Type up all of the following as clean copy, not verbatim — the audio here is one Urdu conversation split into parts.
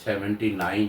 79।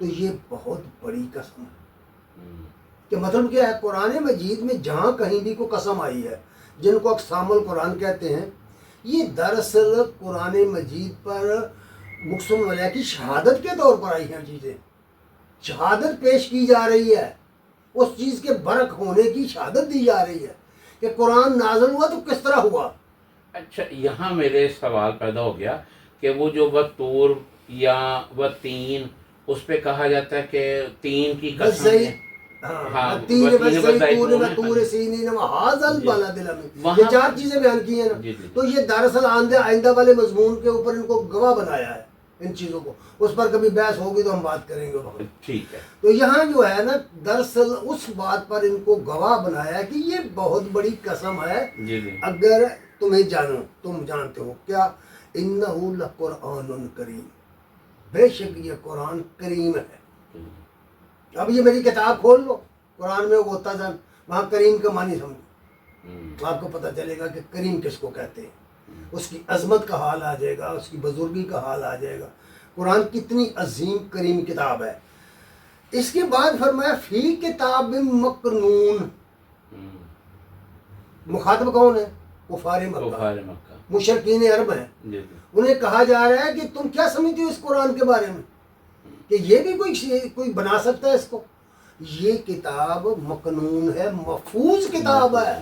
تو یہ بہت بڑی قسم ہے کہ مطلب کیا ہے، قرآن مجید میں جہاں کہیں بھی کوئی قسم آئی ہے جن کو اقسام القرآن کہتے ہیں، یہ دراصل قرآن مجید پر مقسم علیہ کی شہادت کے طور پر آئی ہیں چیزیں، شہادت پیش کی جا رہی ہے، اس چیز کے برق ہونے کی شہادت دی جا رہی ہے کہ قرآن نازل ہوا تو کس طرح ہوا۔ اچھا، یہاں میرے سوال پیدا ہو گیا کہ وہ جو وطور یا وتین، اس پہ کہا جاتا ہے کہ تین کی قسم ہے، ہاں، تین وزیتون، وطور سینین وہذا البلد الامین، وہاں یہ چار چیزیں بیان کی ہیں نا، جی جی تو یہ دراصل آئندہ والے مضمون کے اوپر ان کو گواہ بنایا ہے، ان چیزوں کو، اس پر کبھی بحث ہوگی تو ہم بات کریں گے وہاں۔ ٹھیک ہے، تو یہاں جو ہے نا دراصل اس بات پر ان کو گواہ بنایا کہ یہ بہت بڑی قسم ہے، جی جی اگر تمہیں جانو، تم جانتے ہو کیا، انہ لقرآن کریم، بے شک یہ قرآن کریم ہے۔ اب یہ میری کتاب کھول لو، قرآن میں وہ تزن، وہاں کریم کا معنی سمجھو، آپ کو پتہ چلے گا کہ کریم کس کو کہتے ہیں، اس کی عظمت کا حال آ جائے گا، اس کی بزرگی کا حال آ جائے گا، قرآن کتنی عظیم کریم کتاب ہے۔ اس کے بعد فرمایا فی کتاب مکنون، مخاطب کون ہے؟ کفار مکہ، کفار مکہ، مشرکین عرب ہیں، جی جی انہیں کہا جا رہا ہے کہ تم کیا سمجھتے ہو اس قرآن کے بارے میں کہ یہ بھی کوئی بنا سکتا ہے اس کو؟ یہ کتاب مکنون ہے، محفوظ کتاب ہے،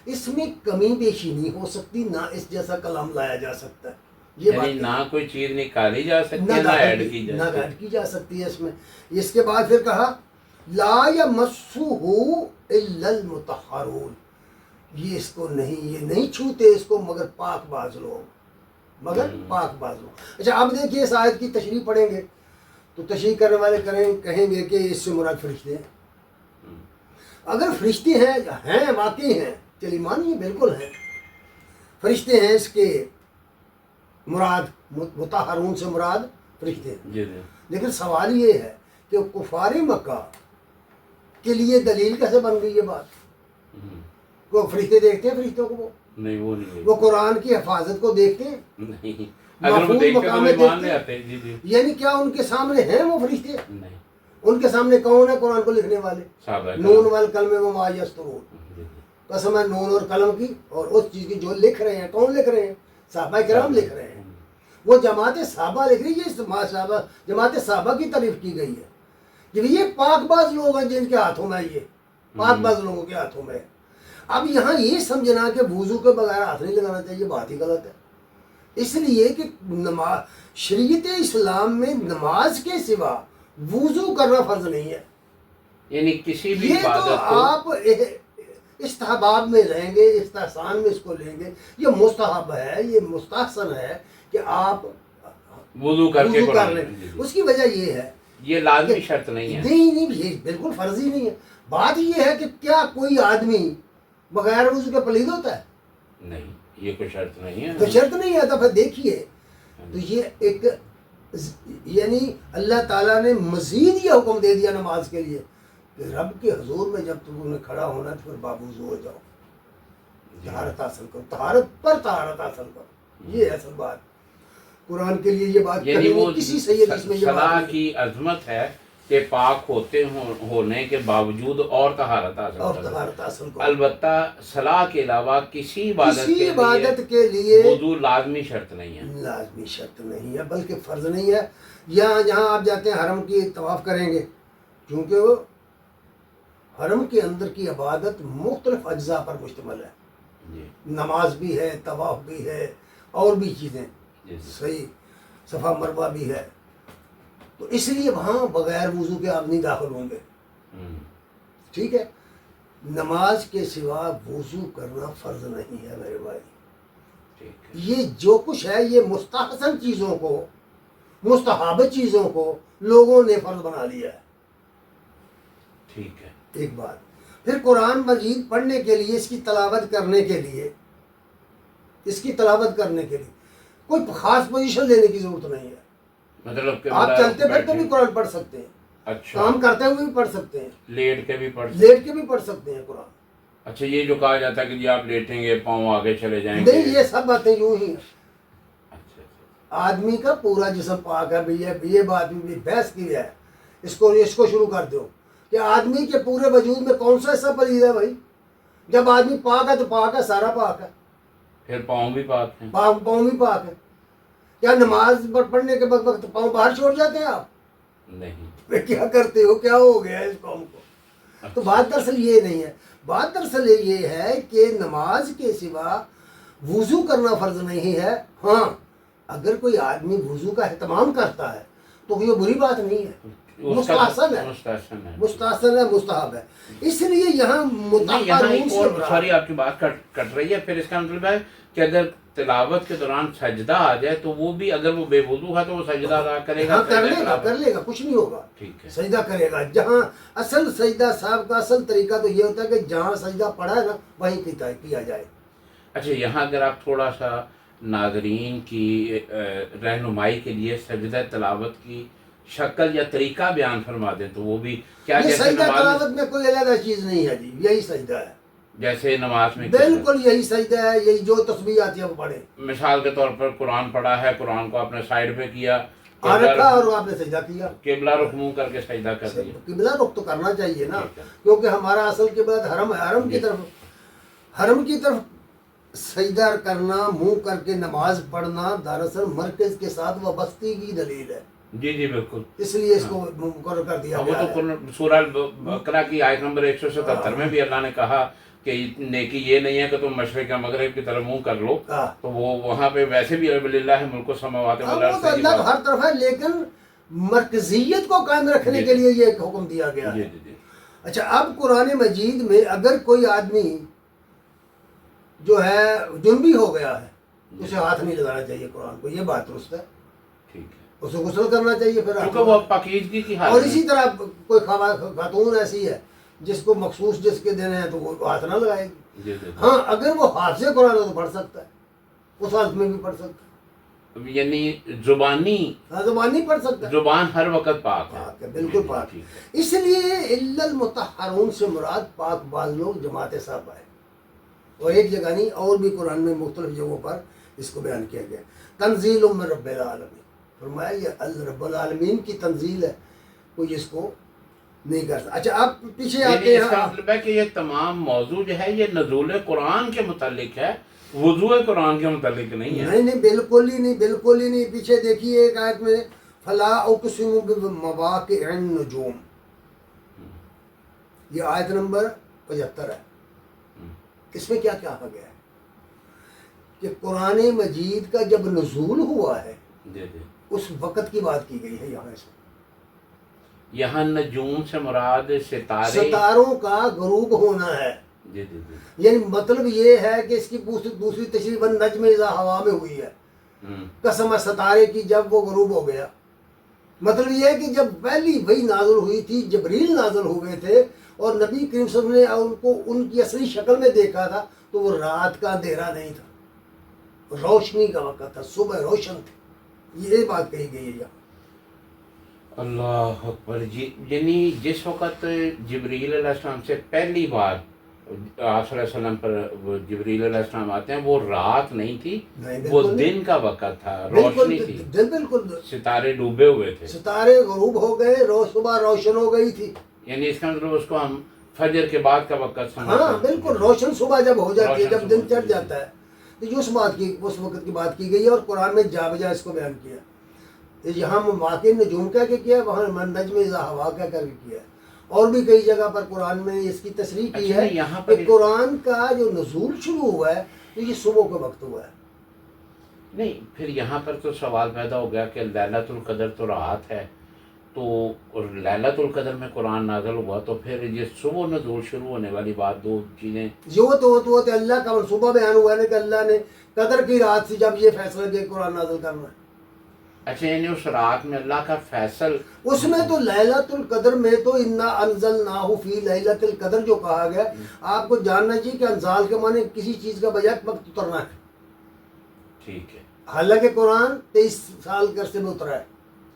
اس میں کمی بیشی نہیں ہو سکتی، نہ اس جیسا کلام لایا جا سکتا ہے، یہ یعنی بات نہ کوئی چیز نکالی جا سکتی ہے، نہ ایڈ کی جا نہ سکتی ایڈ کی جا سکتی ہے اس میں۔ اس کے بعد پھر کہا لا یمسہ الا المطہرون، یہ اس کو نہیں، یہ نہیں چھوتے اس کو مگر پاک باز لوگ، مگر پاک باز لوگ۔ اچھا اب دیکھیے اس آیت کی تشریح پڑھیں گے تو تشریح کرنے والے کہیں گے کہ اس سے مراد فرشتے ہیں۔ اگر فرشتے ہیں واقعی ہیں، چلیے مانیے بالکل ہیں، فرشتے ہیں، اس کے مراد مطہرون سے مراد فرشتے ہیں، جی جی لیکن سوال یہ ہے کہ کفار مکہ کے لیے دلیل کیسے بن گئی یہ بات؟ وہ فرشتے دیکھتے ہیں فرشتوں کو، نہیں، وہ نہیں، وہ قرآن کی حفاظت کو دیکھتے ہیں، نہیں، اگر وہ محفوظ دیکھتے تو مقام وہ میں ایمان دیکھتے لے ہیں، آتے، جی جی، یعنی کیا ان کے سامنے ہیں وہ فرشتے؟ نہیں، ان کے سامنے کون ہے قرآن کو لکھنے والے؟ صحابہ نون والقلم وما یسطرون، جی جی، قسم ہے نون اور قلم کی اور اس چیز کی جو لکھ رہے ہیں، کون لکھ رہے ہیں؟ صحابہ کرام لکھ رہے ہیں، وہ جماعت صحابہ لکھ رہی ہے، جماعت صحابہ کی تعریف کی گئی ہے کہ یہ پاک باز لوگ ہیں جن کے ہاتھوں میں، یہ پاک باز لوگوں کے ہاتھوں میں ہے۔ اب یہاں یہ سمجھنا کہ وضو کے بغیر ہاتھ نہیں لگانا چاہیے، بات ہی غلط ہے، اس لیے کہ شریعت اسلام میں نماز کے سوا وضو کرنا فرض نہیں ہے۔ یعنی کسی بھی یہ تو عبادت کو آپ استحباب میں لیں گے، استحسان میں اس کو لیں گے، یہ مستحب ہے، یہ مستحسن ہے کہ آپ وضو کر کے وضو کر قرآن لیں۔ جی جی، اس کی وجہ یہ ہے، یہ لازمی شرط نہیں ہے، نہیں یہ بالکل فرضی نہیں ہے۔ بات یہ ہے کہ کیا کوئی آدمی بغیر وضو کے پلید ہوتا ہے؟ نہیں، یہ کوئی شرط نہیں تو ہے، شرط نہیں ہے، تو پھر دیکھیے تو یہ ایک یعنی اللہ تعالیٰ نے مزید یہ حکم دے دیا نماز کے لیے کہ رب کے حضور میں جب تم نے کھڑا ہونا تو پھر باوضو ہو جاؤ، طہارت حاصل کرو، طہارت پر طہارت حاصل کرو، یہ اصل بات قرآن کے لیے یہ بات یعنی کہیں وہ نہیں، کسی سید اس میں یہ بات صلاح نہیں، کی عظمت ہے کہ پاک ہونے کے باوجود اور طہارت حاصل اور کرو۔ طہارت حاصل کرو۔ البتہ صلاح کے علاوہ کسی عبادت کے لیے وضو لازمی شرط نہیں ہے، لازمی شرط نہیں ہے بلکہ فرض نہیں ہے۔ جہاں آپ جاتے ہیں حرم کی طواف کریں گے، کیونکہ وہ حرم کے اندر کی عبادت مختلف اجزاء پر مشتمل ہے، جی نماز بھی ہے، طواف بھی ہے، اور بھی چیزیں، جی جی، صحیح صفا مروہ بھی ہے، تو اس لیے وہاں بغیر وضو کے آپ نہیں داخل ہوں گے، ٹھیک ہے؟ نماز کے سوا وضو کرنا فرض نہیں ہے میرے بھائی۔ ٹھیک ہے، یہ جو کچھ ہے یہ مستحسن چیزوں کو، مستحب چیزوں کو لوگوں نے فرض بنا لیا ہے، ٹھیک ہے، ایک بات۔ پھر قرآن مجید پڑھنے کے لیے، اس کی تلاوت کرنے کے لیے، اس کی تلاوت کرنے کے لیے کوئی خاص پوزیشن لینے کی ضرورت نہیں ہے، مطلب کہ آپ چلتے پھرتے بھی قرآن پڑھ سکتے ہیں، اچھا، کام کرتے ہوئے بھی پڑھ سکتے ہیں، لیٹ کے بھی پڑھ لیٹ کے بھی پڑھ سکتے ہیں قرآن۔ اچھا، یہ جو کہا جاتا ہے کہ جی آپ لیٹیں گے پاؤں آگے چلے جائیں گے، نہیں، یہ سب باتیں یوں ہی ہیں، اچھا اچھا، آدمی کا پورا جسم پاک ہے، یہ بات بھی بحث کی ہے اس کو شروع کر دو کہ آدمی کے پورے وجود میں کون سا حصہ پلید ہے بھائی؟ جب آدمی پاک ہے تو پاک ہے، سارا پاک ہے، پھر پاؤں بھی پاک ہیں؟ پاؤں بھی پاک ہے۔ کیا نماز پڑھنے کے وقت پاؤں باہر چھوڑ جاتے ہیں آپ؟ نہیں۔ کیا کرتے ہو؟ کیا ہو گیا اس قوم کو؟ تو بات دراصل یہ نہیں ہے، بات دراصل یہ ہے کہ نماز کے سوا وضو کرنا فرض نہیں ہے۔ ہاں اگر کوئی آدمی وضو کا اہتمام کرتا ہے تو یہ بری بات نہیں ہے، مستحسن ہے، مستحسن ہے، مستحب ہے۔ اس لیے یہاں متحرون سے سوری آپ کی بات کٹ رہی ہے، پھر اس کا مطلب ہے کہ اگر تلاوت کے دوران سجدہ آ جائے تو وہ بھی اگر وہ بے وضو ہے تو وہ سجدہ ادا کرے گا؟ ہاں کر لے گا، کچھ نہیں ہوگا، ٹھیک ہے، سجدہ کرے گا۔ جہاں اصل سجدہ صاحب کا اصل طریقہ تو یہ ہوتا ہے کہ جہاں سجدہ پڑھا ہے نا وہیں کیا جائے۔ اچھا یہاں اگر آپ تھوڑا سا ناظرین کی رہنمائی کے لیے سجدہ تلاوت کی شکل یا طریقہ بیان فرما دیں تو وہ بھی کیا؟ یہ جیسے سجدہ نماز تلاوت میں کوئی علیحدہ چیز نہیں ہے جی، یہی سجدہ ہے، جیسے نماز میں بالکل یہی سجدہ ہے، یہی جو تسبیح آتی ہے وہ پڑھے۔ مثال کے طور پر قرآن پڑھا ہے، قرآن کو آپ نے سائڈ پہ کیا، رکھا اور آپ نے سجدہ کیا، قبلہ رخ منہ کر کے سجدہ کر دیا۔ قبلہ رخ تو کرنا چاہیے نا، کیونکہ ہمارا اصل قبلہ حرم ہے، حرم کی طرف سجدہ کرنا، منہ کر کے نماز پڑھنا دراصل مرکز کے ساتھ وابستگی کی دلیل ہے۔ جی جی بالکل، اس لیے اس کو مقرر کر دیا وہ گیا تو ہے۔ سورہ بقرہ کی آیت نمبر 177 میں بھی اللہ نے کہا کہ نیکی یہ نہیں ہے کہ تم مشرق یا مغرب کی طرف منہ کر لو، تو وہ وہاں پہ ویسے بھی للہ ملک السماوات والارض، وہ تو اللہ ہر طرف ہے، لیکن مرکزیت کو قائم رکھنے کے لیے یہ حکم دیا گیا ہے۔ اچھا اب قرآن مجید میں اگر کوئی آدمی جو ہے جنبی ہو گیا ہے اسے ہاتھ نہیں لگانا چاہیے قرآن کو، یہ بات درست ہے، ٹھیک ہے، اسے غسل کرنا چاہیے پھر، کیونکہ وہ پاکیزگی کی حالت اور اسی طرح کوئی خاتون ایسی ہے جس کو مخصوص جس کے دینے ہیں تو وہ ہاتھ نہ لگائے گی۔ ہاں اگر وہ ہاتھ سے قرآن تو پڑھ سکتا ہے، اس حالت میں بھی پڑھ سکتا ہے، یعنی زبانی زبانی پڑھ سکتا ہے، زبان ہر وقت پاک ہے، بالکل پاک۔ اس لیے الا المطہرون سے مراد پاک باز لوگ جماعت صاحب آئے، اور ایک جگہ نہیں اور بھی قرآن میں مختلف جگہوں پر اس کو بیان کیا گیا۔ تنزیل من رب العالمین، فرمایا یہ رب العالمین کی تنزیل ہے، کوئی اس کو نہیں کر سکتا۔ اچھا آپ پیچھے آتے ہیں، اس کا مطلب ہے کہ یہ تمام موضوع جو ہے یہ نزول قرآن کے متعلق ہے، وضوء قرآن کے متعلق نہیں ہے۔ نہیں بالکل ہی نہیں، بالکل ہی نہیں۔ پیچھے دیکھیے ایک آیت میں فلا اقسم بمواقع النجوم، یہ آیت نمبر 75 ہے۔ اس میں کیا کہا گیا ہے کہ قرآن مجید کا جب نزول ہوا ہے اس وقت کی بات کی گئی ہے۔ یہاں نجوم سے مراد ستاروں کا غروب ہونا ہے، یعنی مطلب یہ ہے کہ اس کی دوسری تشریح والنجم اذا ہوا میں ہوئی ہے، قسم ہے ستارے کی جب وہ غروب ہو گیا۔ مطلب یہ ہے کہ جب پہلی وحی نازل ہوئی تھی، جبریل نازل ہوئے تھے اور نبی کریم صلی اللہ علیہ وسلم نے ان کو ان کی اصلی شکل میں دیکھا تھا تو وہ رات کا اندھیرا نہیں تھا، روشنی کا وقت تھا، صبح روشن تھی، یہ بات کہی گئی ہے۔ اللہ اکبر جی، یعنی جس وقت جبریل علیہ السلام سے پہلی بار آپ صلی اللہ علیہ وسلم پر جبریل علیہ السلام آتے ہیں وہ رات نہیں تھی، وہ دن کا وقت تھا، روشنی تھی، بالکل ستارے ڈوبے ہوئے تھے، ستارے غروب ہو گئے، صبح روشن ہو گئی تھی، یعنی اس کا مطلب اس کو ہم فجر کے بعد کا وقت سمجھتے ہیں۔ ہاں بالکل، روشن صبح جب ہو جاتی ہے، جب دن چڑھ جاتا ہے، تو اس وقت کی بات کی گئی ہے، اور قرآن میں جا بجا اس کو بیان کیا۔ یہاں واقع نجوم کہہ کے کیا، وہاں نجم اذا ہوا کہہ کر کیا، اور بھی کئی جگہ پر قرآن میں اس کی تصریح کی ہے کہ قرآن کا جو نزول شروع ہوا ہے تو یہ صبح کے وقت ہوا ہے۔ نہیں پھر یہاں پر تو سوال پیدا ہو گیا کہ لیلۃ القدر تو رات ہے، تو لیلۃ القدر میں قرآن نازل ہوا تو پھر یہ صبح نزول شروع ہونے والی بات، دو چیزیں جو تو اللہ کا منصوبہ بیان ہوا ہے کہ اللہ نے قدر کی رات سے جب یہ فیصلہ کیا قرآن نازل کرنا ہے۔ اچھا یعنی اس رات میں اللہ کا فیصل، اس میں تو لیلۃ القدر میں تو انا انزلناہ فی لیلۃ القدر جو کہا گیا، آپ کو جاننا چاہیے کہ انزال کے معنی کسی چیز کا بجائے وقت اترنا ہے، ٹھیک ہے، حالانکہ قرآن 23 سال کے عرصے میں اترا ہے،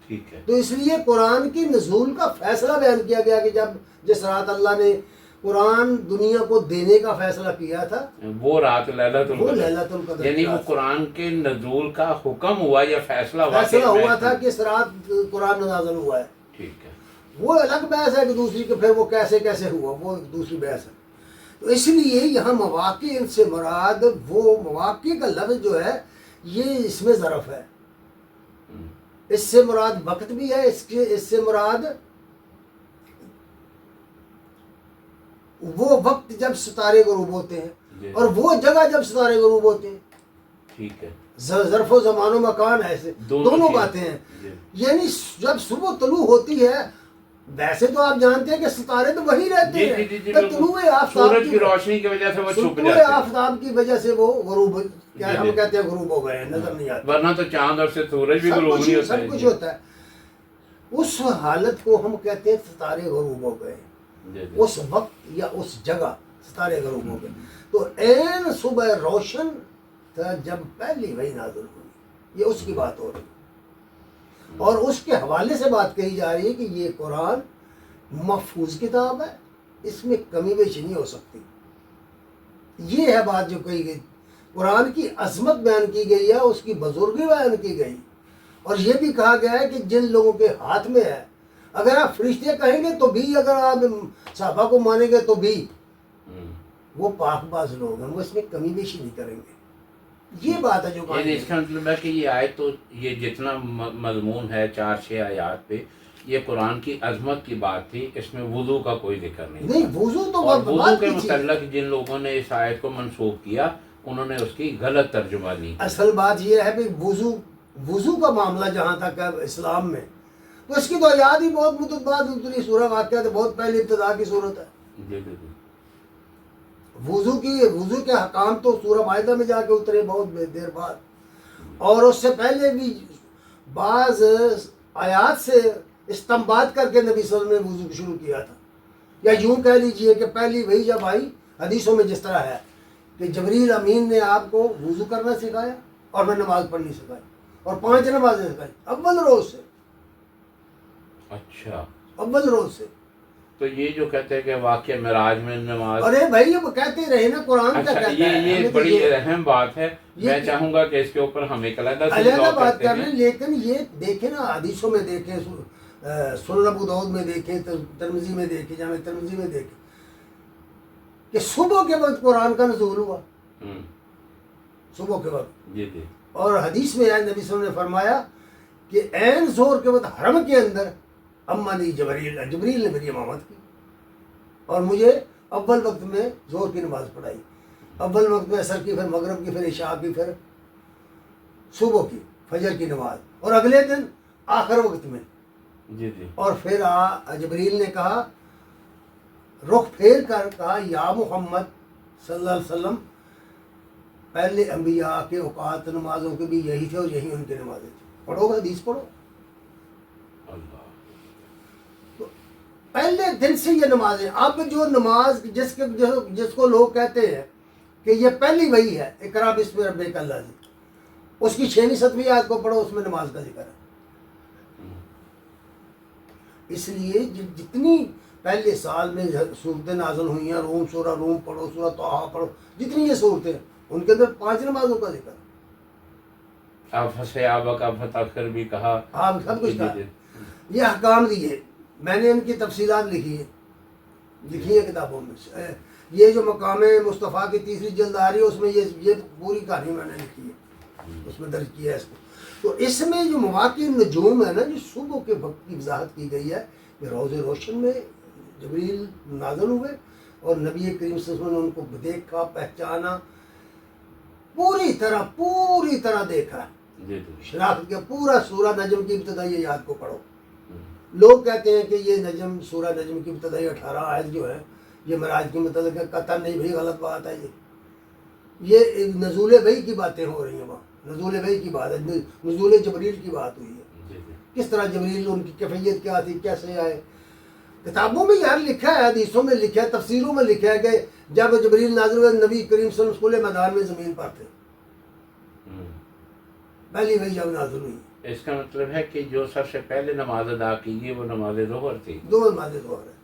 ٹھیک ہے، تو اس لیے قرآن کی نزول کا فیصلہ بیان کیا گیا کہ جب جس رات اللہ نے قرآن دنیا کو دینے کا فیصلہ کیا تھا وہ رات لیلۃ القدر، یعنی وہ قرآن کے نزول کا حکم ہوا یا فیصلہ ہوا تھا کہ اس رات قرآن نازل ہوا ہے، ٹھیک ہے۔ وہ الگ بحث ہے کہ دوسری کہ پھر وہ کیسے کیسے ہوا، وہ دوسری بحث ہے۔ تو اس لیے یہاں مواقع سے مراد وہ مواقع کا لفظ جو ہے یہ اس میں ظرف ہے، اس سے مراد وقت بھی ہے، اس سے مراد وہ وقت جب ستارے غروب ہوتے ہیں اور وہ جگہ جب ستارے غروب ہوتے ہیں۔ ٹھیک ہے، ظرف و زمان و مکان ایسے دونوں باتیں ہیں۔ یعنی جب صبح طلوع ہوتی ہے، ویسے تو آپ جانتے ہیں کہ ستارے تو وہی رہتے ہیں، طلوع آفتاب کی روشنی کی وجہ سے وہ چھپ طلوع جاتے ہیں، آفتاب کی وجہ سے وہ غروب، کیا ہم کہتے ہیں غروب ہو گئے ہیں، نظر نہیں آتے، ورنہ تو چاند اور سورج بھی غروب نہیں ہوتا ہے۔ سب کچھ ہوتا ہے۔ اس حالت کو ہم کہتے ہیں ستارے غروب ہو گئے، اس وقت یا اس جگہ ستارے غروب ہو گئے۔ تو عین صبح روشن تھا جب پہلی وحی نازل ہوئی، یہ اس کی بات ہو رہی ہے، اور اس کے حوالے سے بات کہی جا رہی ہے کہ یہ قرآن محفوظ کتاب ہے، اس میں کمی بیشی نہیں ہو سکتی۔ یہ ہے بات جو کہی گئی، قرآن کی عظمت بیان کی گئی ہے، اس کی بزرگی بیان کی گئی، اور یہ بھی کہا گیا ہے کہ جن لوگوں کے ہاتھ میں ہے، اگر آپ فرشتے کہیں گے تو بھی، اگر آپ صحابہ کو مانیں گے تو بھی، وہ پاک باز لوگ ہیں، وہ اس میں کمی بیشی نہیں کریں گے۔ یہ بات ہے جو اس کا مطلب ہے کہ یہ آیت تو یہ جتنا مضمون ہے 4-6 آیات پہ، یہ قرآن کی عظمت کی بات تھی، اس میں وضو کا کوئی ذکر نہیں۔ وضو تو اور وضو کے متعلق جن لوگوں نے اس آیت کو منسوخ کیا انہوں نے اس کی غلط ترجمہ لی۔ اصل بات یہ ہے کہ وضو کا معاملہ جہاں تک ہے اسلام میں، تو اس کی تو یاد ہی بہت مدت بعد اتری سورہ واقعہ، بہت پہلے ابتدا کی صورت ہے۔ وضو کے حکام تو سورہ مائدہ میں جا کے اترے بہت دیر بعد، اور اس سے پہلے بھی بعض آیات سے استنباط کر کے نبی صلی اللہ علیہ وسلم نے وضو شروع کیا تھا، یا یوں کہہ لیجئے کہ پہلی وہی جب آئی، حدیثوں میں جس طرح ہے کہ جبریل امین نے آپ کو وضو کرنا سکھایا اور میں نماز پڑھنی سکھائی، اور 5 نمازیں سکھائی اول روز سے۔ اچھا، اول روز سے۔ تو یہ جو کہتے ہیں کہ واقعہ معراج میں نماز، ارے بھائی وہ کہتے رہے نا، قرآن کیا کہتا ہے، یہ بڑی اہم بات ہے، میں چاہوں گا کہ اس کے اوپر ہم ایک علیحدہ بات کر لیں۔ لیکن یہ دیکھیں نا، حدیثوں میں دیکھیں، سنن ابو داؤد میں دیکھیں، ترمذی میں دیکھیں، جامع ترمذی میں دیکھیں کہ صبح کے وقت قرآن کا نزول ہوا، صبح کے وقت۔ اور حدیث میں ہے نبی صلی اللہ علیہ وسلم نے فرمایا کہ عین ظہر کے وقت حرم کے اندر امانی جبریل نے میری امامت کی، اور مجھے اول وقت میں ظہر کی نماز پڑھائی، اول وقت میں عصر کی، پھر مغرب کی، پھر عشاء کی، پھر صبح کی، فجر کی نماز، اور اگلے دن آخر وقت میں۔ اور پھر جبریل نے کہا، رخ پھیر کر کہا، یا محمد صلی اللہ علیہ وسلم، پہلے انبیاء کے اوقات نمازوں کے بھی یہی تھے اور یہی ان کی نمازیں تھیں، پڑھو گا حدیث پڑھو۔ تو پہلے دن سے یہ نمازیں، اب جو نماز جس کو لوگ کہتے ہیں کہ یہ پہلی وہی ہے، اقرا بسم ربک الذی، اس کی 6ویں 7ویں آیت کو پڑھو، اس میں نماز کا ذکر ہے۔ اس لیے جتنی پہلے سال میں صورتیں نازل ہوئی ہیں، سورہ روم پڑھو، سورہ طٰہٰ پڑھو، جتنی یہ صورتیں ان کے اندر 5 نمازوں کا ذکر ہے۔ فتح بھی کہا، آپ سب کچھ کہا، یہ احکام دیے، میں نے ان کی تفصیلات لکھی ہے کتابوں میں۔ یہ جو مقام مصطفیٰ کی 3ری جلد آ رہی ہے، اس میں یہ پوری کہانی میں نے لکھی ہے، اس میں درج کیا ہے اس کو۔ تو اس میں جو مواقع نجوم ہے نا، جو صبح کے وقت کی وضاحت کی گئی ہے کہ روز روشن میں جبریل نازل ہوئے اور نبی کریم صلی اللہ علیہ وسلم نے ان کو دیکھا، پہچانا، پوری طرح دیکھا، شناخت کیا۔ پورا سورہ نجم کی ابتدائی آیات کو پڑھو۔ لوگ کہتے ہیں کہ یہ نجم، سورہ نجم کی ابتدائی 18 آیت جو ہے یہ معراج کے متعلق ہے، قطعاً نہیں بھائی، غلط بات ہے۔ یہ نزول وحی کی باتیں ہو رہی ہیں، وہاں نزول وحی کی بات ہے، نزول جبریل کی بات ہوئی ہے۔ کس طرح جبریل، ان کی کیفیت کیا تھی، کیسے آئے، کتابوں میں یار لکھا ہے، حدیثوں میں لکھا ہے، تفسیروں میں لکھا ہے کہ جب جبریل نازل ہوئے، نبی کریم صلی اللہ علیہ وسلم کھلے میدان میں زمین پر تھے، پہلی وحی جب نازل ہوئی۔ اس کا مطلب ہے کہ جو سب سے پہلے نماز ادا کیجیے وہ نماز ظہر تھی۔ 2 نماز ظہر ہے۔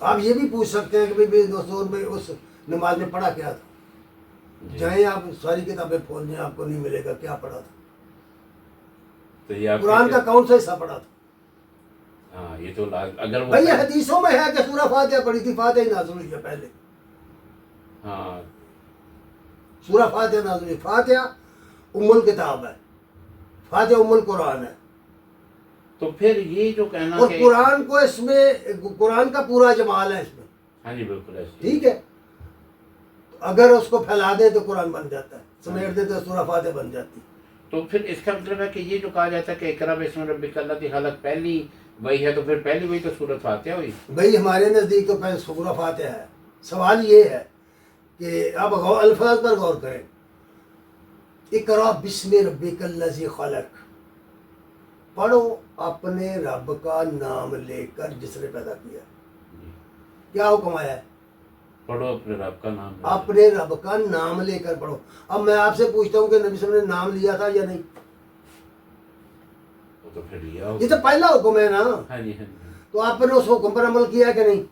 آپ یہ بھی پوچھ سکتے ہیں کہ بھائی ظہر میں اس نماز میں پڑھا کیا تھا، جائیں آپ ساری کتابیں کھول دیں، آپ کو نہیں ملے گا کیا پڑھا تھا، تو یہ قرآن کا کون سا حصہ پڑھا تھا۔ ہاں، یہ تو اگر وہ بھائی حدیثوں میں ہے کہ سورہ فاتحہ پڑھی تھی، فاتحہ نازل ہوئی ہے پہلے، ہاں سورہ فاتحہ نازل ہوئی، فاتحہ ام الکتاب ہے، فاتحہ ام القرآن ہے، تو پھر یہ جو کہنا اور کہ قرآن کو اس میں، قرآن کا پورا جمال ہے اس میں، ہاں جی بالکل ایسے ٹھیک ہے، اگر اس کو پھیلا دیں تو قرآن بن جاتا ہے، سمیٹ دیں تو سورہ فاتحہ بن جاتی ہے۔ تو پھر اس کا مطلب ہے کہ یہ جو کہا جاتا ہے کہ اقرا بسم ربک الذی خلق پہلی وہی ہے، تو پھر پہلی وہی تو سورۃ فاتحہ ہوئی۔ بھائی ہمارے نزدیک تو پہلے سورہ فاتحہ ہے۔ سوال یہ ہے کہ اب الفاظ پر غور کریں، اقرا بسم ربک الذی خلق، پڑھو اپنے رب کا نام لے کر جس نے پیدا کیا۔ جی، کیا حکم آیا ہے؟ پڑھو اپنے رب کا نام لے۔ اپنے رب کا نام لے کر پڑھو۔ اب میں آپ سے پوچھتا ہوں کہ نبی صلی اللہ علیہ وسلم نے نام لیا تھا یا نہیں؟ وہ تو پھر لیا یہ تو پہلا حکم ہے نا، ہاں جی ہاں جی تو آپ نے اس حکم پر عمل کیا ہے کہ نہیں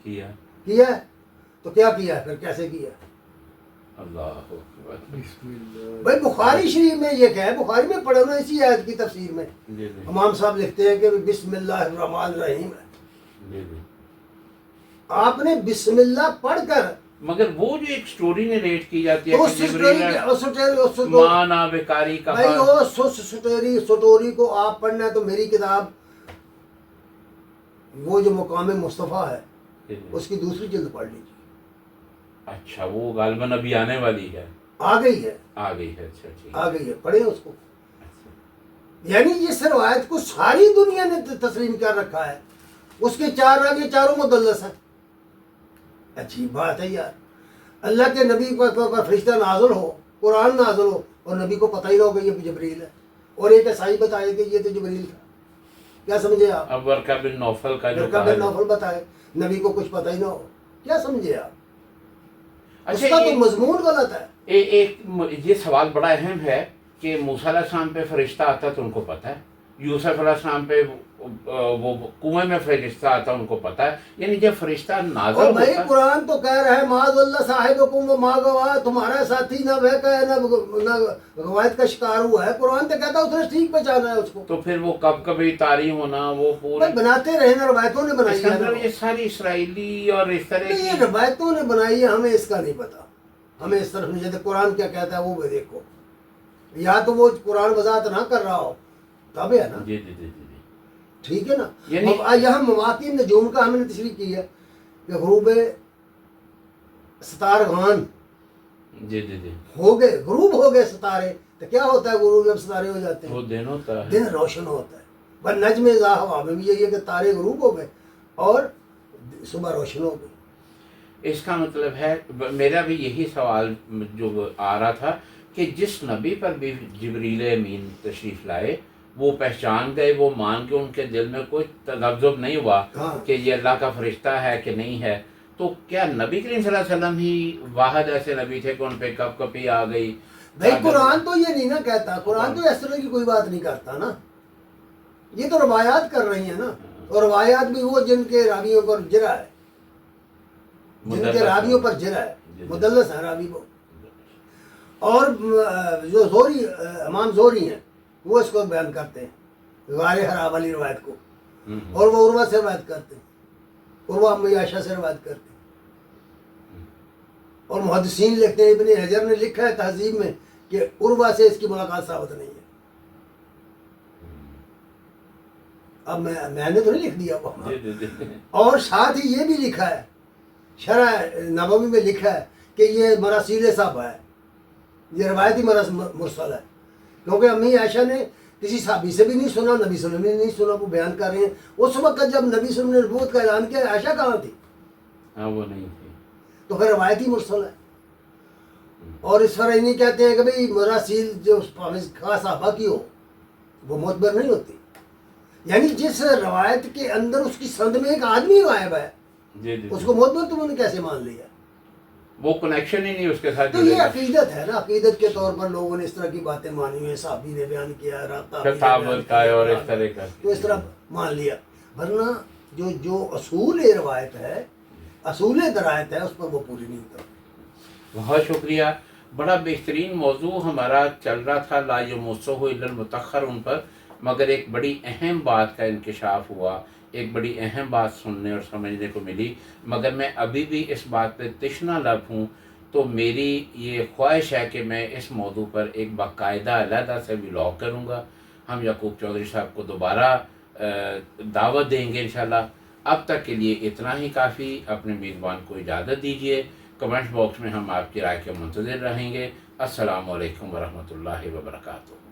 کیا۔ کیا ہے؟ تو کیا کیا ہے پھر، کیسے کیا ہے؟ اللہ اکبر۔ بھائی بخاری شریف میں یہ کہ ہے، بخاری میں پڑھو نا اسی آیت کی تفسیر میں، جی جی امام صاحب لکھتے ہیں کہ بسم اللہ الرحمن الرحیم ہے، جی جی، آپ نے بسم اللہ پڑھ کر، مگر وہ جو ایک سٹوری نریٹ کی جاتی ہے تو کہ اس جبریل مانا بیکاری بھائی کہا، وہ سٹوری کو آپ پڑھنا ہے تو میری کتاب وہ جو مقام مصطفیٰ ہے اس کی دوسری جلد پڑھ لیجیے، اچھا وہ غالباً ابھی آنے والی ہے، آ گئی ہے، آ گئی ہے، اچھا ٹھیک آ گئی ہے، پڑھیں اس کو۔ اچھا۔ یعنی اس روایت کو ساری دنیا نے تسلیم کر رکھا ہے، اس کے چار راوی چاروں مدلس ہیں۔ عجیب بات ہے یار، اللہ کے نبی پر فرشتہ نازل ہو، قرآن نازل ہو، اور نبی کو پتہ ہی نہ ہو کہ یہ جبریل ہے، اور ایک عیسائی بتائے کہ یہ تو جبریل تھا۔ کیا سمجھے آپ؟ اب ورقہ بن نوفل کا جو ورقہ کہا بن ہے، نوفل بتائے، نبی کو کچھ پتہ ہی نہ ہو، کیا سمجھے آپ؟ اس اچھا کا تو یہ مضمون غلط ہے۔ ایک یہ سوال بڑا اہم ہے کہ موسیٰ علیہ السلام پہ فرشتہ آتا تو ان کو پتہ ہے، یوسف علیہ السلام پہ وہ کنویں میں فرشتہ آتا ان کو پتہ ہے، یعنی جب فرشتہ نازل اور بھائی ہوتا، قرآن تو کہہ رہا ہے معاذ اللہ صاحبکم و ما غوا، تمہارا ساتھی نہ بہکا ہے نہ روایت کا شکار ہوا ہے، قرآن تو کہتا ہے اس نے ٹھیک پہچانا ہے اس کو۔ تو پھر وہ کب کبھی طاری ہونا وہ پورے بھائی بناتے رہے نا، روایتوں نے بنائی اس کا ہے نا، مطلب یہ ساری اسرائیلی اور اس طرح نہیں، کی یہ روایتوں نے بنائی ہے، ہمیں اس کا نہیں پتا، ہمیں اس طرف نہیں جاتے، قرآن کیا کہتا ہے وہ بھی دیکھو، یا تو وہ قرآن وضاحت نہ کر رہا ہو تب ہے نا، جی جی جی جی ٹھیک ہے نا۔ یعنی یہاں مواقع نجوم کا ہم نے تشریح کی ہے کہ غروب ستارگان جی جی جی ہو گئے، غروب ہو گئے ستارے، تو کیا ہوتا ہے غروب جب ستارے ہو جاتے ہیں؟ وہ دن ہوتا ہے، دن روشن ہوتا ہے۔ بس نجم اذا ہوا میں بھی یہی ہے کہ تارے غروب ہو گئے اور صبح روشن ہو گئی۔ اس کا مطلب ہے میرا بھی یہی سوال جو آ رہا تھا کہ جس نبی پر بھی جبریل امین تشریف لائے وہ پہچان گئے، وہ مان کے ان کے دل میں کوئی تذبذب نہیں ہوا ہاں، کہ یہ اللہ کا فرشتہ ہے کہ نہیں ہے، تو کیا نبی کریم صلی اللہ علیہ وسلم ہی واحد ایسے نبی تھے کہ ان پہ کب کبھی آ گئی؟ بھائی قرآن تو یہ نہیں نا کہتا، قرآن تو اس طرح کی کوئی بات نہیں کرتا نا، یہ تو روایات کر رہی ہیں نا، اور روایات بھی وہ جن کے راویوں پر جرا ہے، جن کے راویوں پر جرا ہے، مدلس ہے راوی وہ، اور جو زوری امام زوری ہیں وہ اس کو بیان کرتے ہیں غار حرا والی روایت کو، اور وہ عروہ سے روایت کرتے ہیں، عروہ امی عائشہ سے روایت کرتے ہیں، اور محدثین لکھتے ہیں، ابن حجر نے لکھا ہے تہذیب میں کہ عروہ سے اس کی ملاقات ثابت نہیں ہے۔ اب میں نے تو نہیں لکھ دیا وہ، اور ساتھ ہی یہ بھی لکھا ہے، شرح نبوی میں لکھا ہے کہ یہ مراسیل صاحب ہے، یہ روایتی مرسل ہے، کیونکہ امی عائشہ نے کسی صحابی سے بھی نہیں سنا، نبی صلی اللہ علیہ وسلم نے نہیں سنا، وہ بیان کر رہے ہیں۔ اس وقت جب نبی صلی اللہ علیہ وسلم نے نبوت کا اعلان کیا عائشہ کہاں تھی؟ ہاں وہ نہیں تھی، تو پھر روایتی مرسل ہے۔ اور اس پر یہ نہیں کہتے ہیں کہ بھئی مراسیل جو خاص صحابہ کی ہو وہ معتبر نہیں ہوتی، یعنی جس روایت کے اندر اس کی سند میں ایک آدمی غائب ہے جی جی اس کو معتبر تم نے کیسے مان لیا؟ وہ کنیکشن ہی نہیں اس کے ساتھ تو جڑے یہ گا۔ عقیدت ہے نا، عقیدت کے طور پر لوگوں نے اس طرح کی باتیں مانی ہوئی ہیں، صحابی نے بیان کیا، رابطہ ثابت کا ہے اور اس طرح کا، تو اس طرح مان لیا، ورنہ جو اصول روایت ہے، اصول درایت ہے، اس پر وہ پوری نہیں ہوتا۔ بہت شکریہ، بڑا بہترین موضوع ہمارا چل رہا تھا لا یمسہ الا المطہر ان پر، مگر ایک بڑی اہم بات کا انکشاف ہوا، ایک بڑی اہم بات سننے اور سمجھنے کو ملی، مگر میں ابھی بھی اس بات پہ تشنہ لب ہوں۔ تو میری یہ خواہش ہے کہ میں اس موضوع پر ایک باقاعدہ علیحدہ سے ولاگ کروں گا۔ ہم یعقوب چودھری صاحب کو دوبارہ دعوت دیں گے انشاءاللہ۔ اب تک کے لیے اتنا ہی کافی، اپنے میزبان کو اجازت دیجیے۔ کمنٹ باکس میں ہم آپ کی رائے کے منتظر رہیں گے۔ السلام علیکم ورحمۃ اللہ وبرکاتہ۔